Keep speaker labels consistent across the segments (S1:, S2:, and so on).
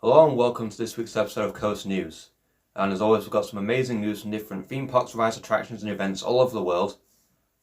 S1: Hello and welcome to this week's episode of Coast News. And as always, we've got some amazing news from different theme parks, rides, attractions and events all over the world.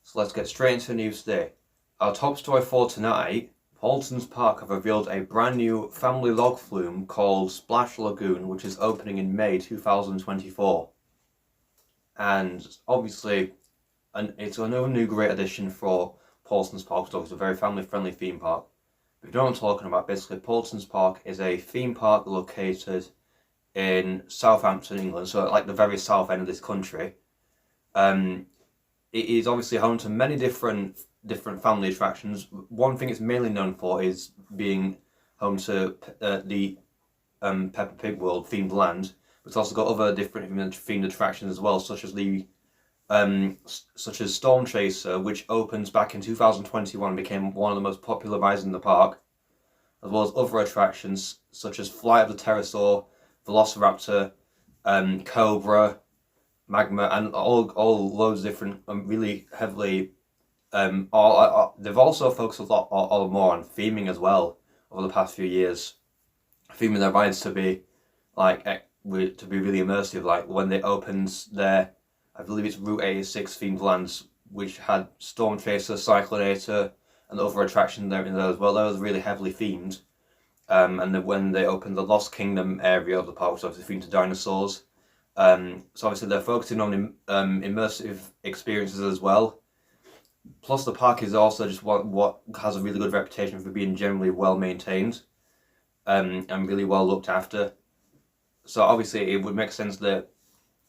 S1: So let's get straight into the news today. Our top story for tonight, Paultons Park have revealed a brand new family log flume called Splash Lagoon, which is opening in May 2024. And obviously, it's another new great addition for Paultons Park, so it's a very family-friendly theme park. If you know what I'm talking about, basically Paultons Park is a theme park located in Southampton, England, so like the very south end of this country. It is obviously home to many different family attractions. One thing it's mainly known for is being home to the Peppa Pig World themed land, but it's also got other different themed attractions as well, such as Storm Chaser, which opens back in 2021 and became one of the most popular rides in the park, as well as other attractions such as Flight of the Pterosaur, Velociraptor, Cobra, Magma, and all loads of different really heavily. They've also focused a lot more on theming as well over the past few years, theming their rides to be really immersive. Like when they opened their, I believe it's Route 86 themed lands, which had Storm Chaser, Cyclonator, and other attractions there in there as well. That was really heavily themed. And then when they opened the Lost Kingdom area of the park, which was obviously themed to dinosaurs. So obviously they're focusing on immersive experiences as well. Plus the park is also just what has a really good reputation for being generally well maintained, and really well looked after. So obviously it would make sense that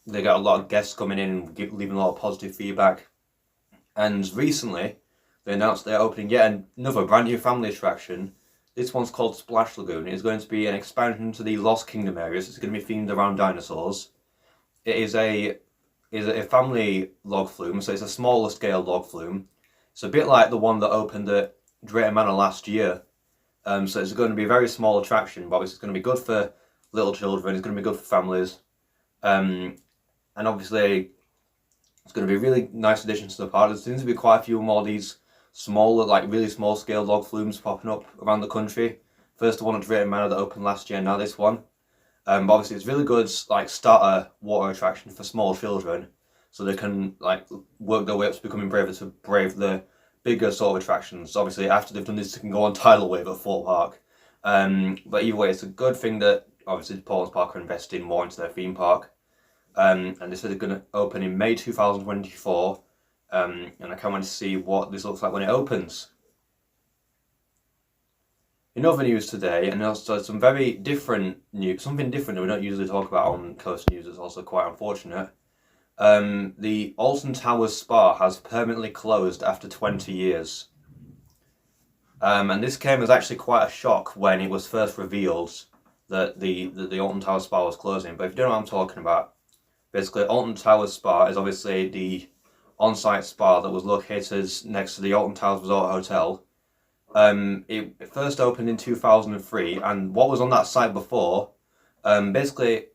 S1: they got a lot of guests coming in and leaving a lot of positive feedback. And recently, they announced they're opening yet another brand new family attraction. This one's called Splash Lagoon. It's going to be an expansion to the Lost Kingdom areas. It's going to be themed around dinosaurs. It is a family log flume, so it's a smaller scale log flume. It's a bit like the one that opened at Drayton Manor last year. So it's going to be a very small attraction, but it's going to be good for little children. It's going to be good for families. And obviously, it's going to be a really nice addition to the park. There seems to be quite a few more of these smaller, like really small scale log flumes popping up around the country. First the one at Drayton Manor that opened last year, now this one. But obviously it's really good, like starter water attraction for small children, so they can like work their way up to becoming braver to brave the bigger sort of attractions. Obviously after they've done this, they can go on tidal wave at Thorpe Park. But either way, it's a good thing that obviously Paultons Park are investing more into their theme park. And they said they're going to open in May 2024, and I can't wait to see what this looks like when it opens. In other news today, and also some very different news, something different that we don't usually talk about on Coast News, is also quite unfortunate. The Alton Towers Spa has permanently closed after 20 years. And this came as actually quite a shock when it was first revealed that the Alton Towers Spa was closing. But if you don't know what I'm talking about, basically, Alton Towers Spa is obviously the on-site spa that was located next to the Alton Towers Resort Hotel. It first opened in 2003, and what was on that site before, basically,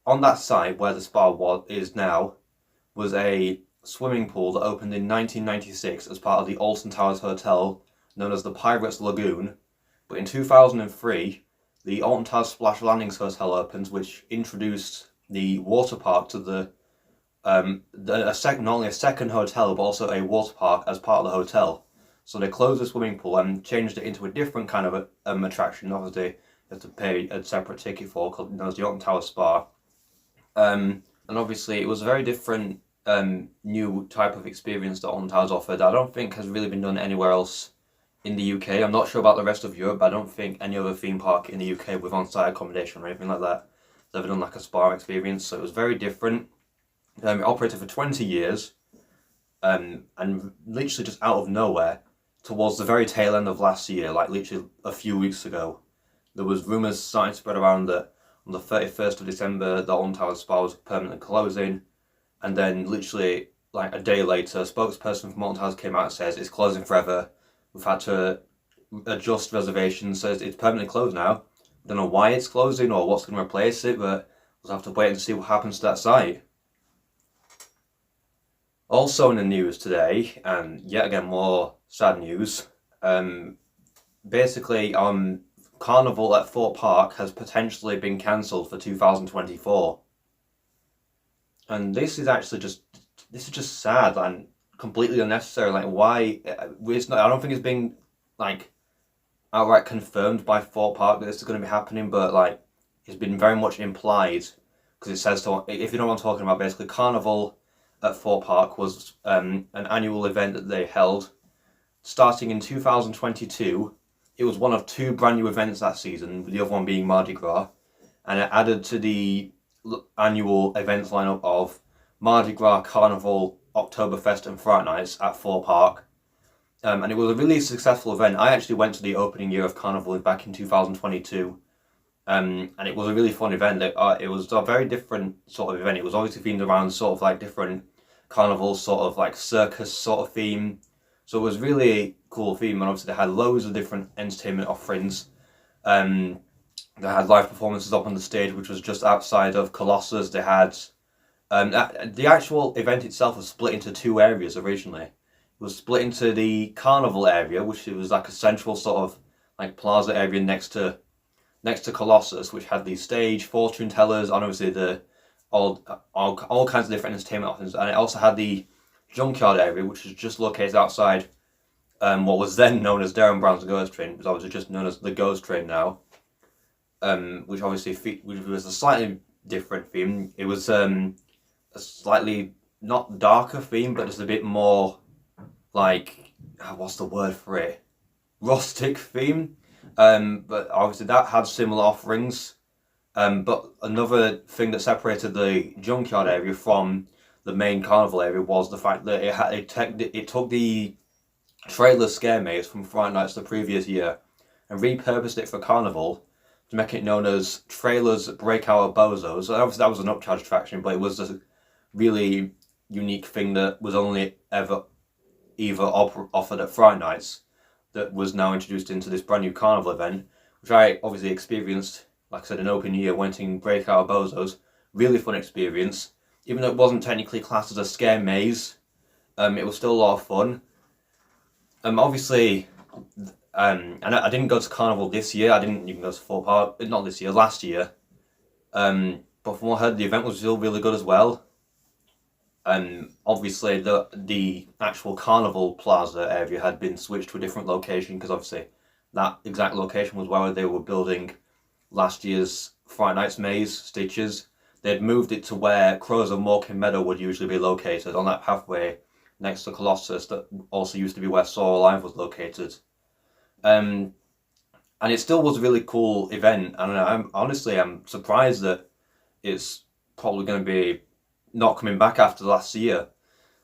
S1: on that site where the spa is now, was a swimming pool that opened in 1996 as part of the Alton Towers Hotel, known as the Pirates Lagoon. But in 2003, the Alton Towers Splash Landings Hotel opened, which introduced the water park to not only a second hotel but also a water park as part of the hotel. So they closed the swimming pool and changed it into a different kind of attraction. Obviously, you have to pay a separate ticket for, called the Alton Towers Spa. And obviously, it was a very different new type of experience that Alton Towers offered. I don't think has really been done anywhere else in the UK. I'm not sure about the rest of Europe, but I don't think any other theme park in the UK with on-site accommodation or anything like that has ever done like a spa experience. So it was very different. It operated for 20 years, and literally just out of nowhere, towards the very tail end of last year, like literally a few weeks ago, there was rumours starting to spread around that on the 31st of December, the Alton Towers Spa was permanently closing, and then literally like a day later, a spokesperson from Alton Towers came out and says it's closing forever. We've had to adjust reservations, so it's permanently closed now. Don't know why it's closing or what's going to replace it, but we'll have to wait and see what happens to that site. Also in the news today, and yet again more sad news, basically on Carnival at Thorpe Park has potentially been cancelled for 2024. And this is just sad and completely unnecessary. Like, why? It's not, I don't think it's been like outright confirmed by Thorpe Park that this is going to be happening, but like it's been very much implied because it says so. If you know what I'm talking about, basically, Carnival at Thorpe Park was an annual event that they held starting in 2022. It was one of two brand new events that season, the other one being Mardi Gras, and it added to the annual events lineup of Mardi Gras, Carnival, Oktoberfest, and Fright Nights at Thorpe Park. And it was a really successful event. I actually went to the opening year of Carnival back in 2022, and it was a really fun event. It was a very different sort of event. It was obviously themed around sort of like different carnival, sort of like circus sort of theme. So it was really cool theme, and obviously they had loads of different entertainment offerings. They had live performances up on the stage, which was just outside of Colossus. They had the actual event itself was split into two areas originally. It was split into the Carnival area, which was like a central sort of like plaza area next to Colossus, which had the stage, fortune tellers, and obviously the all kinds of different entertainment options. And it also had the junkyard area, which was just located outside what was then known as Darren Brown's Ghost Train, which obviously just known as the Ghost Train now. Which obviously which was a slightly different theme. It was a slightly not darker theme, but just a bit more like what's the word for it? Rustic theme. But obviously that had similar offerings. But another thing that separated the junkyard area from the main carnival area was the fact that it took the trailer scare maze from Fright Nights the previous year and repurposed it for Carnival to make it known as Trailers Breakout Bozos. So obviously that was an upcharge attraction, but it was a really unique thing that was only ever either offered at Fright Nights that was now introduced into this brand new Carnival event, which I obviously experienced, like I said, an open year, went in Breakout Bozos. Really fun experience. Even though it wasn't technically classed as a scare maze, it was still a lot of fun. Obviously, and I didn't go to Carnival this year. I didn't even go to Thorpe Park. Not this year, last year. But from what I heard, the event was still really good as well. Obviously, the actual Carnival Plaza area had been switched to a different location because obviously that exact location was where they were building last year's Fright Nights maze, Stitches. They'd moved it to where Crows of Morecambe Meadow would usually be located, on that pathway next to Colossus that also used to be where Soar Alive was located. And it still was a really cool event, and I'm surprised that it's probably going to be not coming back after last year,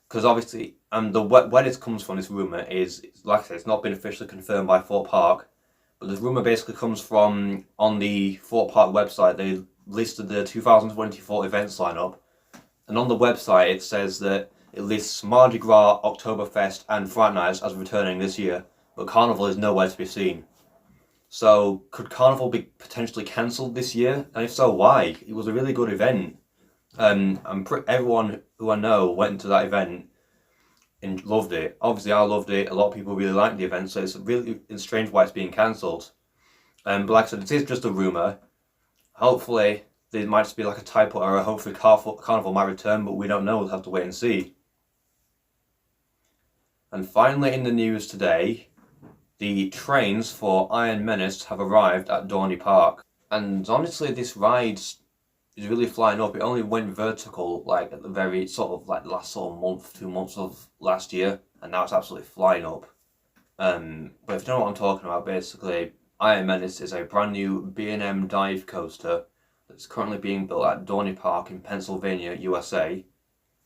S1: because obviously, and where it comes from, this rumour is, like I said, it's not been officially confirmed by Thorpe Park, but the rumour basically comes from, on the Thorpe Park website, they listed the 2024 events lineup, and on the website it says that it lists Mardi Gras, Oktoberfest and Fright Nights as returning this year, but Carnival is nowhere to be seen. So could Carnival be potentially cancelled this year? And if so, why? It was a really good event. Everyone who I know went to that event and loved it. Obviously I loved it, a lot of people really liked the event, so it's really strange why it's being cancelled. But like I said, it is just a rumour. Hopefully there might just be like a typo error, hopefully Carnival might return, but we don't know, we'll have to wait and see. And finally in the news today, the trains for Iron Menace have arrived at Dorney Park. And honestly, this ride is really flying up. It only went vertical like at the very sort of like last sort of month, 2 months of last year, and now it's absolutely flying up. But if you know what I'm talking about, basically Iron Menace is a brand new B&M dive coaster that's currently being built at Dorney Park in Pennsylvania, USA.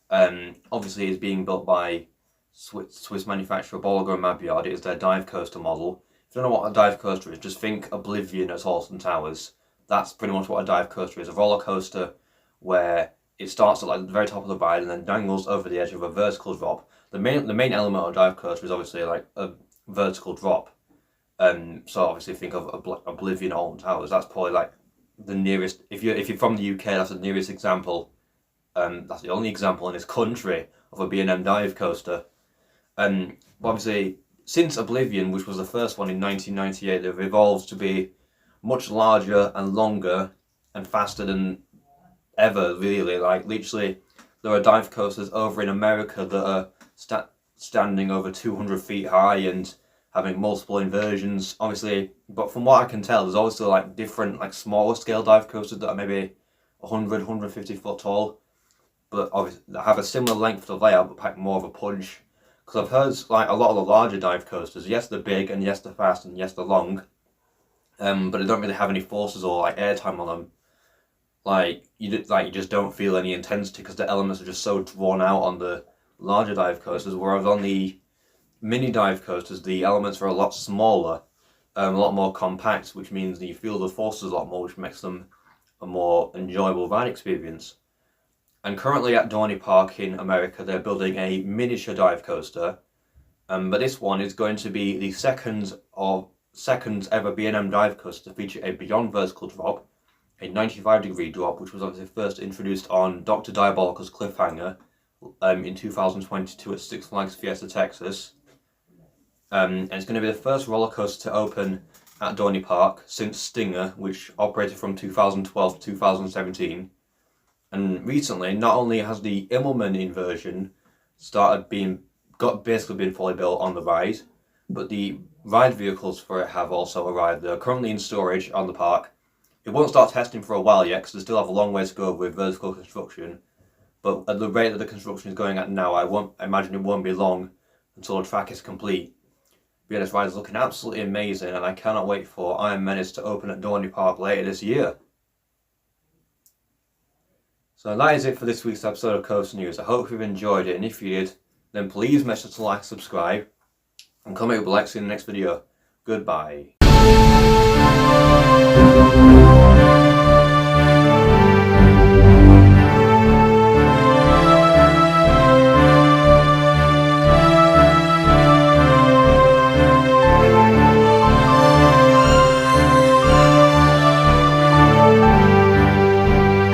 S1: Obviously it's being built by Swiss manufacturer Bolliger & Mabillard. It is their dive coaster model. If you don't know what a dive coaster is, just think Oblivion at Alton Towers. That's pretty much what a dive coaster is. A roller coaster where it starts at like the very top of the ride and then dangles over the edge of a vertical drop. The main element of a dive coaster is obviously like a vertical drop. So obviously think of Oblivion at Alton Towers. That's probably like the nearest. If you're from the UK, that's the nearest example. That's the only example in this country of a B&M dive coaster. Obviously, since Oblivion, which was the first one in 1998, they've evolved to be much larger and longer and faster than ever, really. Like, literally, there are dive coasters over in America that are standing over 200 feet high and having multiple inversions, obviously. But from what I can tell, there's also like different, like smaller scale dive coasters that are maybe 100, 150 foot tall, but obviously that have a similar length to layout, but pack more of a punch. Because I've heard like a lot of the larger dive coasters, yes they're big and yes they're fast and yes they're long, but they don't really have any forces or like airtime on them. Like you just don't feel any intensity because the elements are just so drawn out on the larger dive coasters. Whereas on the mini dive coasters, the elements are a lot smaller, a lot more compact, which means that you feel the forces a lot more, which makes them a more enjoyable ride experience. And currently at Dorney Park in America, they're building a miniature dive coaster, but this one is going to be the second ever B&M dive coaster to feature a beyond vertical drop, a 95-degree drop, which was obviously first introduced on Dr. Diabolical's Cliffhanger in 2022 at Six Flags Fiesta, Texas. And it's going to be the first roller coaster to open at Dorney Park since Stinger, which operated from 2012 to 2017. And recently, not only has the Immelman inversion basically been fully built on the ride, but the ride vehicles for it have also arrived. They're currently in storage on the park. It won't start testing for a while yet because they still have a long way to go with vertical construction. But at the rate that the construction is going at now, I imagine it won't be long until the track is complete. But yeah, this ride is looking absolutely amazing, and I cannot wait for Iron Menace to open at Dorney Park later this year. So that is it for this week's episode of Coaster News. I hope you've enjoyed it, and if you did, then please make sure to like, subscribe, and comment with likes in the next video. Goodbye.